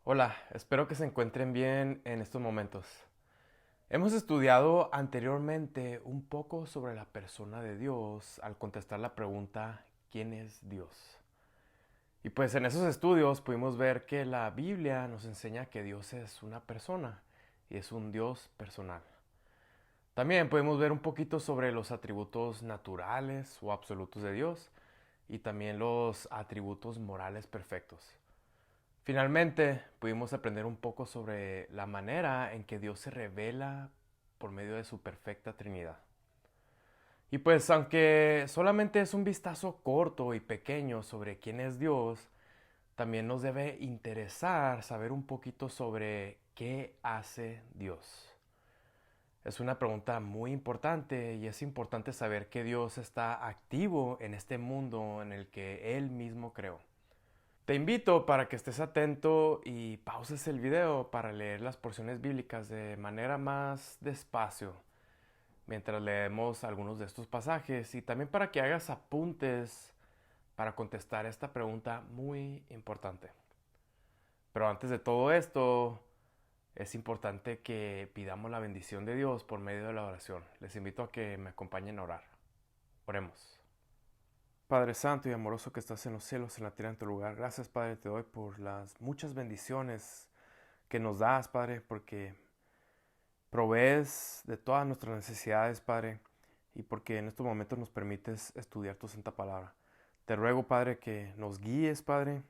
Hola, espero que se encuentren bien en estos momentos. Hemos estudiado anteriormente un poco sobre la persona de Dios al contestar la pregunta ¿quién es Dios? Y pues en esos estudios pudimos ver que la Biblia nos enseña que Dios es una persona y es un Dios personal. También podemos ver un poquito sobre los atributos naturales o absolutos de Dios y también los atributos morales perfectos. Finalmente, pudimos aprender un poco sobre la manera en que Dios se revela por medio de su perfecta Trinidad. Y pues aunque solamente es un vistazo corto y pequeño sobre quién es Dios, también nos debe interesar saber un poquito sobre qué hace Dios. Es una pregunta muy importante y es importante saber que Dios está activo en este mundo en el que Él mismo creó. Te invito para que estés atento y pauses el video para leer las porciones bíblicas de manera más despacio mientras leemos algunos de estos pasajes y también para que hagas apuntes para contestar esta pregunta muy importante. Pero antes de todo esto, es importante que pidamos la bendición de Dios por medio de la oración. Les invito a que me acompañen a orar. Oremos. Padre Santo y amoroso que estás en los cielos, en la tierra, en tu lugar. Gracias, Padre, te doy por las muchas bendiciones que nos das, Padre, porque provees de todas nuestras necesidades, Padre, y porque en estos momentos nos permites estudiar tu santa palabra. Te ruego, Padre, que nos guíes, Padre,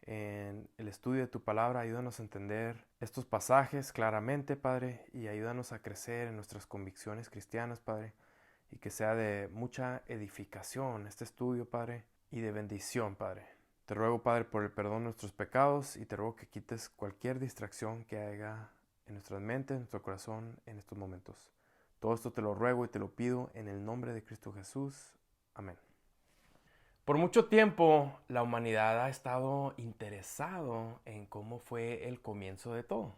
en el estudio de tu palabra. Ayúdanos a entender estos pasajes claramente, Padre, y ayúdanos a crecer en nuestras convicciones cristianas, Padre, y que sea de mucha edificación este estudio, Padre, y de bendición, Padre. Te ruego, Padre, por el perdón de nuestros pecados y te ruego que quites cualquier distracción que haya en nuestras mentes, en nuestro corazón en estos momentos. Todo esto te lo ruego y te lo pido en el nombre de Cristo Jesús. Amén. Por mucho tiempo la humanidad ha estado interesado en cómo fue el comienzo de todo,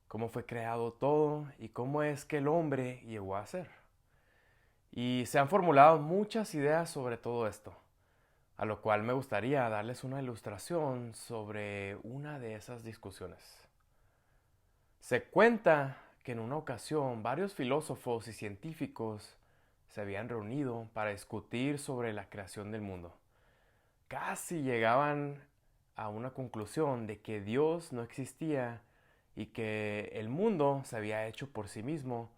cómo fue creado todo y cómo es que el hombre llegó a ser. Y se han formulado muchas ideas sobre todo esto, a lo cual me gustaría darles una ilustración sobre una de esas discusiones. Se cuenta que en una ocasión varios filósofos y científicos se habían reunido para discutir sobre la creación del mundo. Casi llegaban a una conclusión de que Dios no existía y que el mundo se había hecho por sí mismo,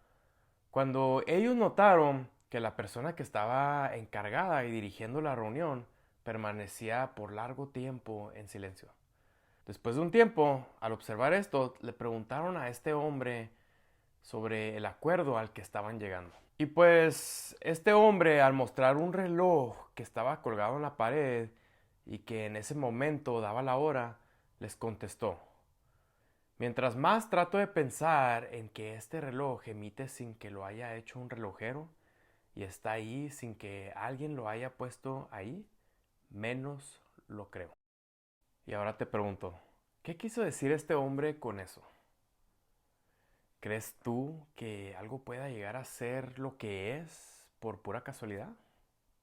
cuando ellos notaron que la persona que estaba encargada y dirigiendo la reunión permanecía por largo tiempo en silencio. Después de un tiempo, al observar esto, le preguntaron a este hombre sobre el acuerdo al que estaban llegando. Y pues este hombre, al mostrar un reloj que estaba colgado en la pared y que en ese momento daba la hora, les contestó: mientras más trato de pensar en que este reloj emite sin que lo haya hecho un relojero y está ahí sin que alguien lo haya puesto ahí, menos lo creo. Y ahora te pregunto, ¿qué quiso decir este hombre con eso? ¿Crees tú que algo pueda llegar a ser lo que es por pura casualidad?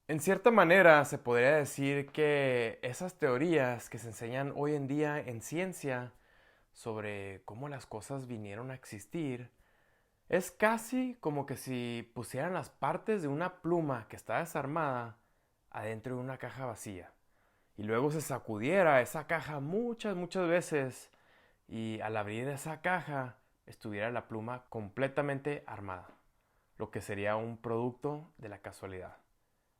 En cierta manera se podría decir que esas teorías que se enseñan hoy en día en ciencia sobre cómo las cosas vinieron a existir, es casi como que si pusieran las partes de una pluma que está desarmada adentro de una caja vacía y luego se sacudiera esa caja muchas veces y al abrir esa caja estuviera la pluma completamente armada, lo que sería un producto de la casualidad.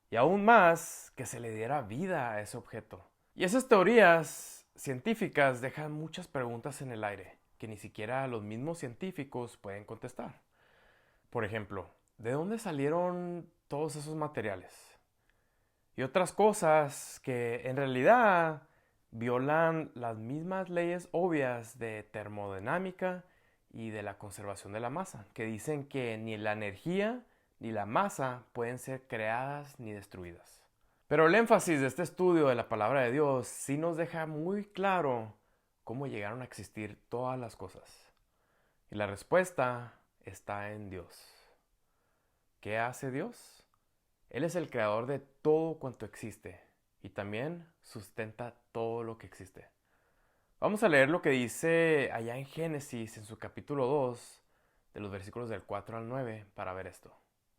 Y aún más, que se le diera vida a ese objeto. Y esas teorías científicas dejan muchas preguntas en el aire que ni siquiera los mismos científicos pueden contestar. Por ejemplo, ¿de dónde salieron todos esos materiales? Y otras cosas que en realidad violan las mismas leyes obvias de termodinámica y de la conservación de la masa, que dicen que ni la energía ni la masa pueden ser creadas ni destruidas. Pero el énfasis de este estudio de la palabra de Dios sí nos deja muy claro cómo llegaron a existir todas las cosas. Y la respuesta está en Dios. ¿Qué hace Dios? Él es el creador de todo cuanto existe y también sustenta todo lo que existe. Vamos a leer lo que dice allá en Génesis, en su capítulo 2, de los versículos del 4 al 9, para ver esto.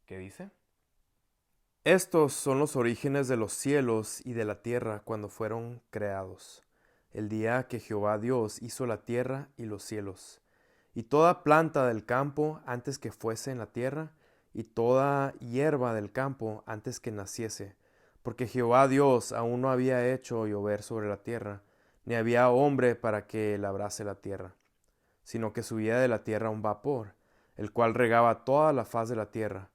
¿Qué dice? Estos son los orígenes de los cielos y de la tierra cuando fueron creados, el día que Jehová Dios hizo la tierra y los cielos, y toda planta del campo antes que fuese en la tierra, y toda hierba del campo antes que naciese, porque Jehová Dios aún no había hecho llover sobre la tierra, ni había hombre para que labrase la tierra, sino que subía de la tierra un vapor, el cual regaba toda la faz de la tierra.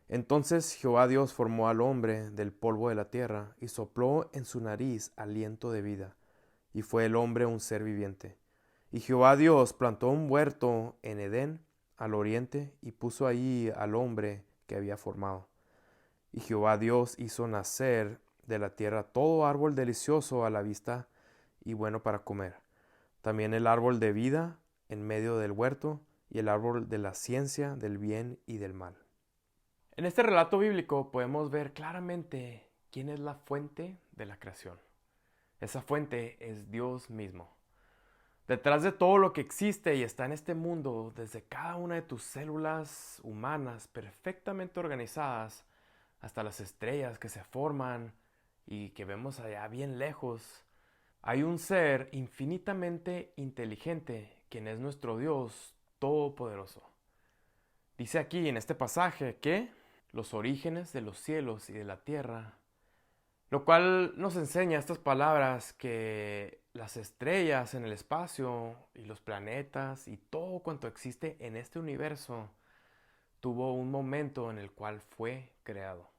Entonces Jehová Dios formó al hombre del polvo de la tierra, y sopló en su nariz aliento de vida, y fue el hombre un ser viviente. Y Jehová Dios plantó un huerto en Edén, al oriente, y puso allí al hombre que había formado. Y Jehová Dios hizo nacer de la tierra todo árbol delicioso a la vista y bueno para comer. También el árbol de vida en medio del huerto, y el árbol de la ciencia del bien y del mal. En este relato bíblico podemos ver claramente quién es la fuente de la creación. Esa fuente es Dios mismo. Detrás de todo lo que existe y está en este mundo, desde cada una de tus células humanas perfectamente organizadas, hasta las estrellas que se forman y que vemos allá bien lejos, hay un ser infinitamente inteligente, quien es nuestro Dios todopoderoso. Dice aquí en este pasaje que los orígenes de los cielos y de la tierra, lo cual nos enseña estas palabras que las estrellas en el espacio y los planetas y todo cuanto existe en este universo tuvo un momento en el cual fue creado.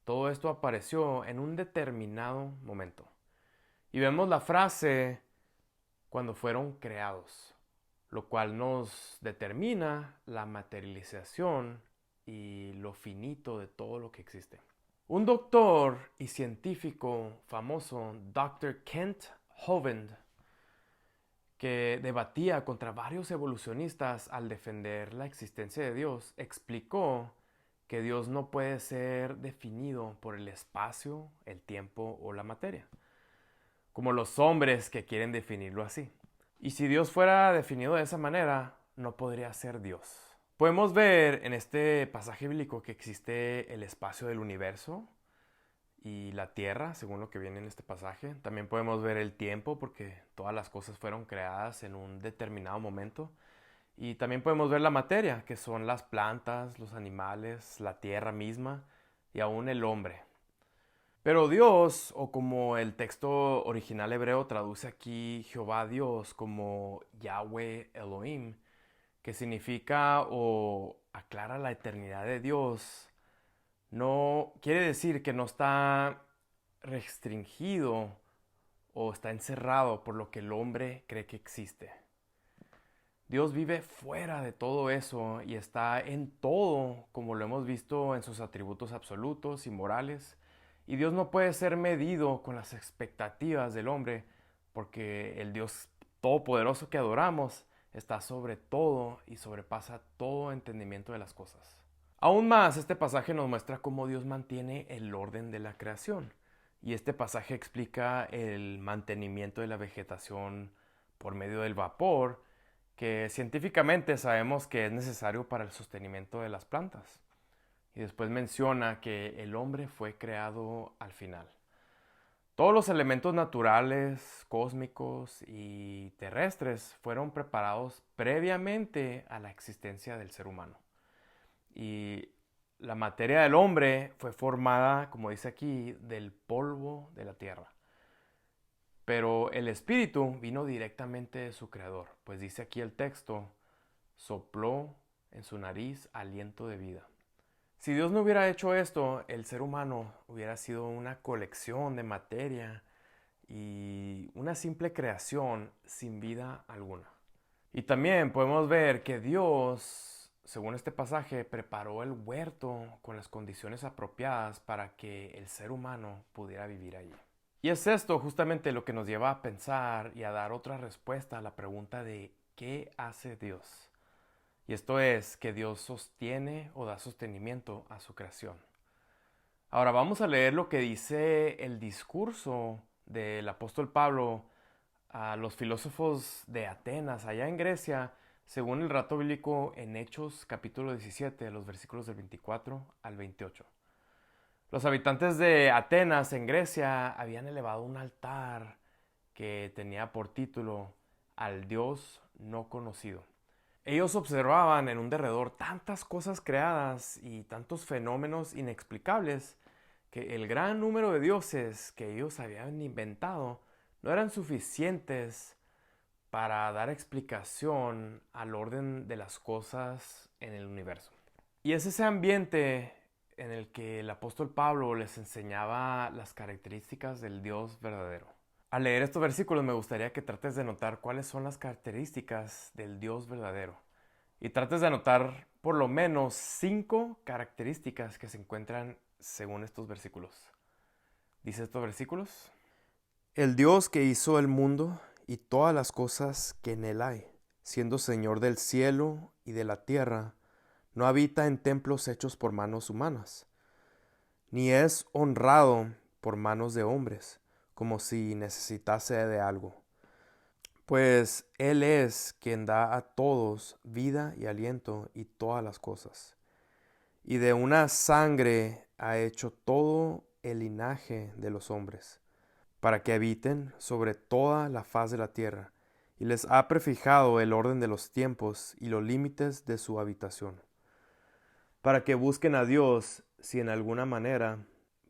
Todo esto apareció en un determinado momento. Y vemos la frase cuando fueron creados, lo cual nos determina la materialización y lo finito de todo lo que existe. Un doctor y científico famoso, Dr. Kent Hovind, que debatía contra varios evolucionistas al defender la existencia de Dios, explicó que Dios no puede ser definido por el espacio, el tiempo o la materia, como los hombres que quieren definirlo así. Y si Dios fuera definido de esa manera, no podría ser Dios. Podemos ver en este pasaje bíblico que existe el espacio del universo y la tierra, según lo que viene en este pasaje. También podemos ver el tiempo, porque todas las cosas fueron creadas en un determinado momento. Y también podemos ver la materia, que son las plantas, los animales, la tierra misma y aún el hombre. Pero Dios, o como el texto original hebreo traduce aquí Jehová Dios como Yahweh Elohim, que significa o aclara la eternidad de Dios, no quiere decir que no está restringido o está encerrado por lo que el hombre cree que existe. Dios vive fuera de todo eso y está en todo, como lo hemos visto en sus atributos absolutos y morales. Y Dios no puede ser medido con las expectativas del hombre, porque el Dios todopoderoso que adoramos está sobre todo y sobrepasa todo entendimiento de las cosas. Aún más, este pasaje nos muestra cómo Dios mantiene el orden de la creación. Y este pasaje explica el mantenimiento de la vegetación por medio del vapor, que científicamente sabemos que es necesario para el sostenimiento de las plantas. Y después menciona que el hombre fue creado al final. Todos los elementos naturales, cósmicos y terrestres fueron preparados previamente a la existencia del ser humano. Y la materia del hombre fue formada, como dice aquí, del polvo de la tierra. Pero el espíritu vino directamente de su creador, pues dice aquí el texto, sopló en su nariz aliento de vida. Si Dios no hubiera hecho esto, el ser humano hubiera sido una colección de materia y una simple creación sin vida alguna. Y también podemos ver que Dios, según este pasaje, preparó el huerto con las condiciones apropiadas para que el ser humano pudiera vivir allí. Y es esto justamente lo que nos lleva a pensar y a dar otra respuesta a la pregunta de ¿qué hace Dios? Y esto es que Dios sostiene o da sostenimiento a su creación. Ahora vamos a leer lo que dice el discurso del apóstol Pablo a los filósofos de Atenas, allá en Grecia, según el relato bíblico en Hechos capítulo 17, los versículos del 24 al 28. Los habitantes de Atenas, en Grecia, habían elevado un altar que tenía por título al Dios no conocido. Ellos observaban en un derredor tantas cosas creadas y tantos fenómenos inexplicables que el gran número de dioses que ellos habían inventado no eran suficientes para dar explicación al orden de las cosas en el universo. Y es ese ambiente en el que el apóstol Pablo les enseñaba las características del Dios verdadero. Al leer estos versículos me gustaría que trates de notar cuáles son las características del Dios verdadero. Y trates de anotar por lo menos 5 características que se encuentran según estos versículos. ¿Dice estos versículos? El Dios que hizo el mundo y todas las cosas que en él hay, siendo Señor del cielo y de la tierra, no habita en templos hechos por manos humanas, ni es honrado por manos de hombres, como si necesitase de algo. Pues Él es quien da a todos vida y aliento y todas las cosas. Y de una sangre ha hecho todo el linaje de los hombres, para que habiten sobre toda la faz de la tierra, y les ha prefijado el orden de los tiempos y los límites de su habitación, para que busquen a Dios si en alguna manera,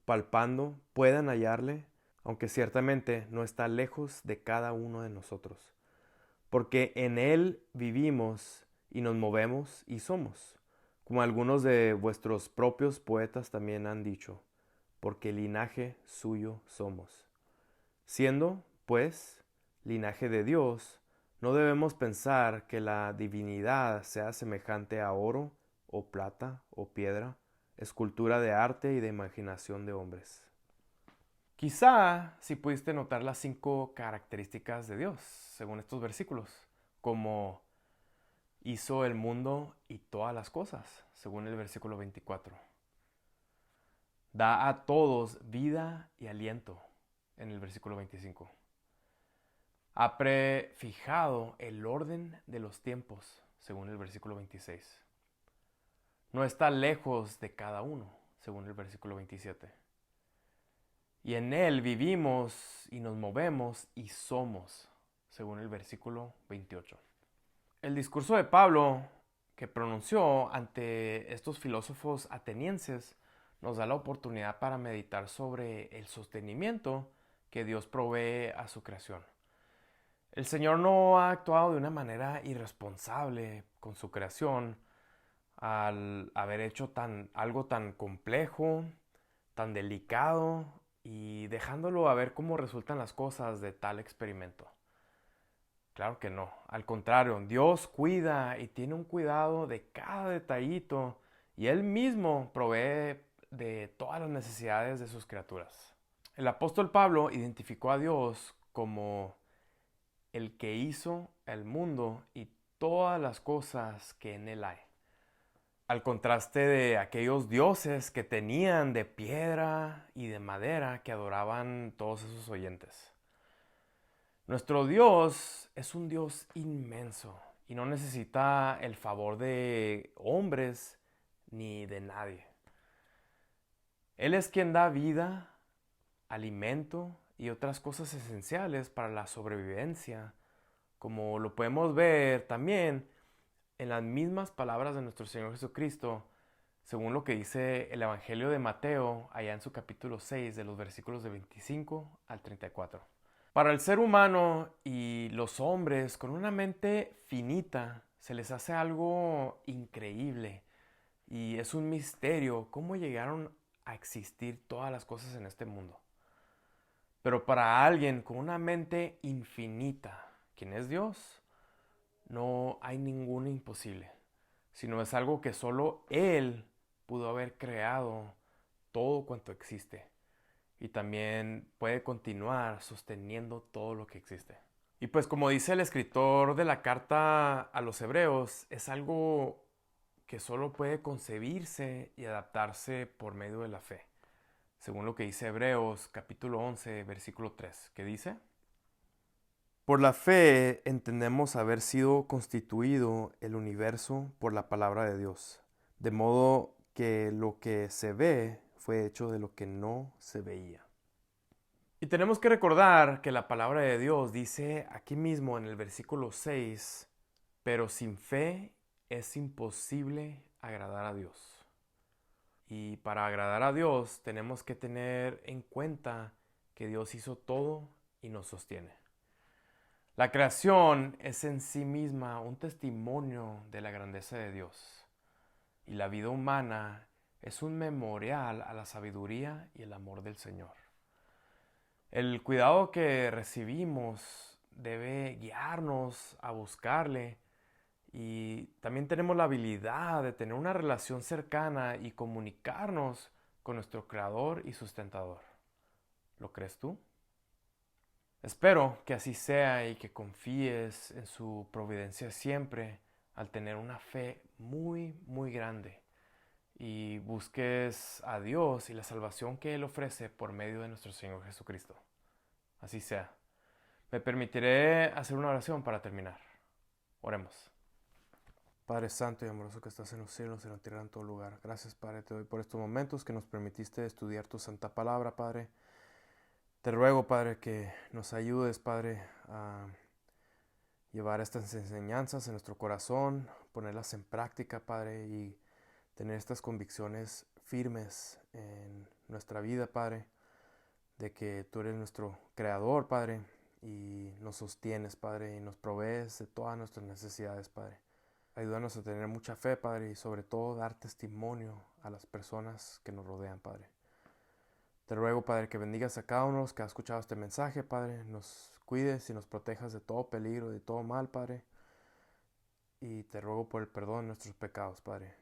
palpando, puedan hallarle, aunque ciertamente no está lejos de cada uno de nosotros, porque en Él vivimos y nos movemos y somos, como algunos de vuestros propios poetas también han dicho, porque linaje suyo somos. Siendo, pues, linaje de Dios, no debemos pensar que la divinidad sea semejante a oro, o plata, o piedra, escultura de arte y de imaginación de hombres. Quizá si pudiste notar las 5 características de Dios, según estos versículos, como hizo el mundo y todas las cosas, según el versículo 24. Da a todos vida y aliento, en el versículo 25. Ha prefijado el orden de los tiempos, según el versículo 26. No está lejos de cada uno, según el versículo 27. Y en Él vivimos y nos movemos y somos, según el versículo 28. El discurso de Pablo que pronunció ante estos filósofos atenienses nos da la oportunidad para meditar sobre el sostenimiento que Dios provee a su creación. El Señor no ha actuado de una manera irresponsable con su creación al haber hecho algo tan complejo, tan delicado y dejándolo a ver cómo resultan las cosas de tal experimento. Claro que no, al contrario, Dios cuida y tiene un cuidado de cada detallito y Él mismo provee de todas las necesidades de sus criaturas. El apóstol Pablo identificó a Dios como el que hizo el mundo y todas las cosas que en él hay. Al contraste de aquellos dioses que tenían de piedra y de madera que adoraban todos esos oyentes. Nuestro Dios es un Dios inmenso y no necesita el favor de hombres ni de nadie. Él es quien da vida, alimento y otras cosas esenciales para la sobrevivencia, como lo podemos ver también en las mismas palabras de nuestro Señor Jesucristo, según lo que dice el Evangelio de Mateo, allá en su capítulo 6, de los versículos de 25 al 34. Para el ser humano y los hombres con una mente finita, se les hace algo increíble y es un misterio cómo llegaron a existir todas las cosas en este mundo. Pero para alguien con una mente infinita, ¿quién es Dios? No hay ningún imposible, sino es algo que solo Él pudo haber creado todo cuanto existe y también puede continuar sosteniendo todo lo que existe. Y pues como dice el escritor de la carta a los hebreos, es algo que solo puede concebirse y adaptarse por medio de la fe, según lo que dice Hebreos capítulo 11, versículo 3, que dice: Por la fe entendemos haber sido constituido el universo por la palabra de Dios, de modo que lo que se ve fue hecho de lo que no se veía. Y tenemos que recordar que la palabra de Dios dice aquí mismo en el versículo 6, pero sin fe es imposible agradar a Dios. Y para agradar a Dios tenemos que tener en cuenta que Dios hizo todo y nos sostiene. La creación es en sí misma un testimonio de la grandeza de Dios. Y la vida humana es un memorial a la sabiduría y el amor del Señor. El cuidado que recibimos debe guiarnos a buscarle y también tenemos la habilidad de tener una relación cercana y comunicarnos con nuestro Creador y Sustentador. ¿Lo crees tú? Espero que así sea y que confíes en su providencia siempre al tener una fe muy, muy grande y busques a Dios y la salvación que Él ofrece por medio de nuestro Señor Jesucristo. Así sea. Me permitiré hacer una oración para terminar. Oremos. Padre Santo y amoroso que estás en los cielos y en la tierra en todo lugar. Gracias, Padre, te doy por estos momentos que nos permitiste estudiar tu santa palabra, Padre. Te ruego, Padre, que nos ayudes, Padre, a llevar estas enseñanzas en nuestro corazón, ponerlas en práctica, Padre, y tener estas convicciones firmes en nuestra vida, Padre, de que tú eres nuestro creador, Padre, y nos sostienes, Padre, y nos provees de todas nuestras necesidades, Padre. Ayúdanos a tener mucha fe, Padre, y sobre todo dar testimonio a las personas que nos rodean, Padre. Te ruego, Padre, que bendigas a cada uno de los que ha escuchado este mensaje, Padre. Nos cuides y nos protejas de todo peligro, de todo mal, Padre. Y te ruego por el perdón de nuestros pecados, Padre.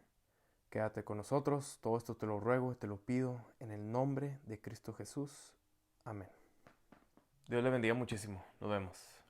Quédate con nosotros. Todo esto te lo ruego y te lo pido en el nombre de Cristo Jesús. Amén. Dios le bendiga muchísimo. Nos vemos.